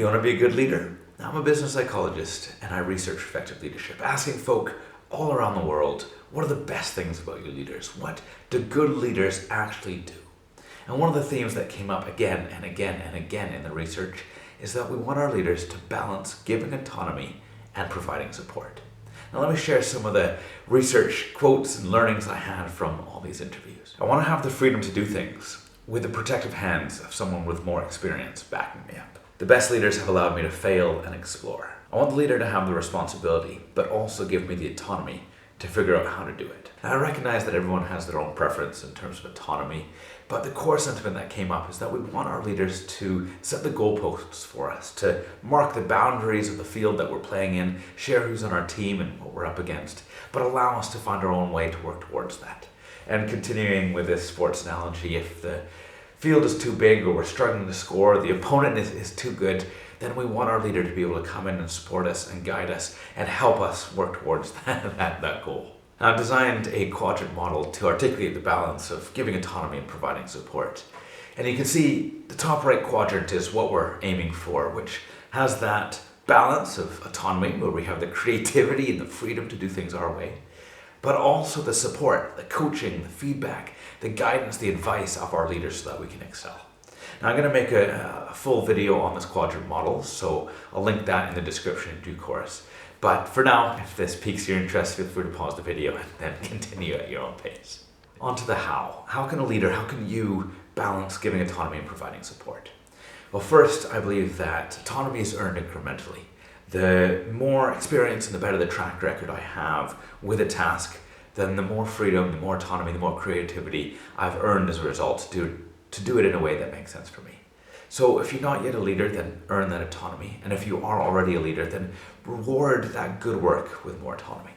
Do you want to be a good leader? I'm a business psychologist and I research effective leadership, asking folk all around the world, what are the best things about your leaders? What do good leaders actually do? And one of the themes that came up again and again and again in the research is that we want our leaders to balance giving autonomy and providing support. Now let me share some of the research quotes and learnings I had from all these interviews. I want to have the freedom to do things with the protective hands of someone with more experience backing me up. The best leaders have allowed me to fail and explore. I want the leader to have the responsibility, but also give me the autonomy to figure out how to do it. And I recognize that everyone has their own preference in terms of autonomy, but the core sentiment that came up is that we want our leaders to set the goalposts for us, to mark the boundaries of the field that we're playing in, share who's on our team and what we're up against, but allow us to find our own way to work towards that. And continuing with this sports analogy, if the field is too big or we're struggling to score, the opponent is too good, then we want our leader to be able to come in and support us and guide us and help us work towards that goal. Now, I've designed a quadrant model to articulate the balance of giving autonomy and providing support. And you can see the top right quadrant is what we're aiming for, which has that balance of autonomy where we have the creativity and the freedom to do things our way, but also the support, the coaching, the feedback, the guidance, the advice of our leaders so that we can excel. Now I'm going to make a full video on this quadrant model, so I'll link that in the description in due course. But for now, if this piques your interest, feel free to pause the video and then continue at your own pace. On to the how. How can a leader, how can you balance giving autonomy and providing support? Well, first, I believe that autonomy is earned incrementally. The more experience and the better the track record I have with a task, then the more freedom, the more autonomy, the more creativity I've earned as a result to do it in a way that makes sense for me. So if you're not yet a leader, then earn that autonomy. And if you are already a leader, then reward that good work with more autonomy.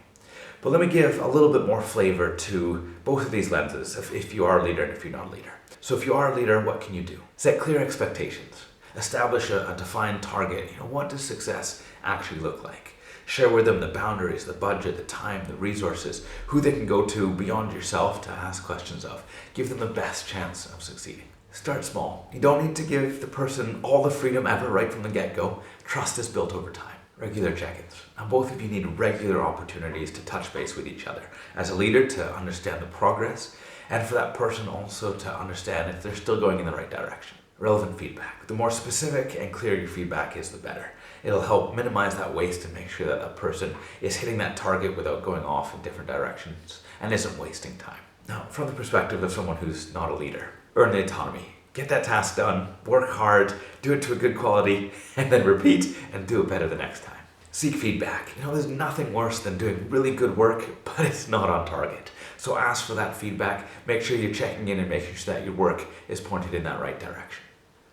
But let me give a little bit more flavor to both of these lenses, if you are a leader and if you're not a leader. So if you are a leader, what can you do? Set clear expectations. Establish a defined target. What does success actually look like? Share with them the boundaries, the budget, the time, the resources, who they can go to beyond yourself to ask questions of. Give them the best chance of succeeding. Start small. You don't need to give the person all the freedom ever right from the get-go. Trust is built over time. Regular check-ins. Now both of you need regular opportunities to touch base with each other. As a leader, to understand the progress, and for that person also to understand if they're still going in the right direction. Relevant feedback. The more specific and clear your feedback is, the better. It'll help minimize that waste and make sure that that person is hitting that target without going off in different directions and isn't wasting time. Now, from the perspective of someone who's not a leader, earn the autonomy. Get that task done, work hard, do it to a good quality, and then repeat and do it better the next time. Seek feedback. There's nothing worse than doing really good work, but it's not on target. So ask for that feedback. Make sure you're checking in and making sure that your work is pointed in that right direction.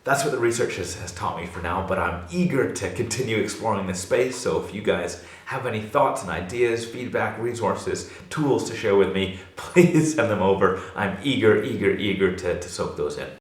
That's what the research has taught me for now, but I'm eager to continue exploring this space. So if you guys have any thoughts and ideas, feedback, resources, tools to share with me, please send them over. I'm eager to soak those in.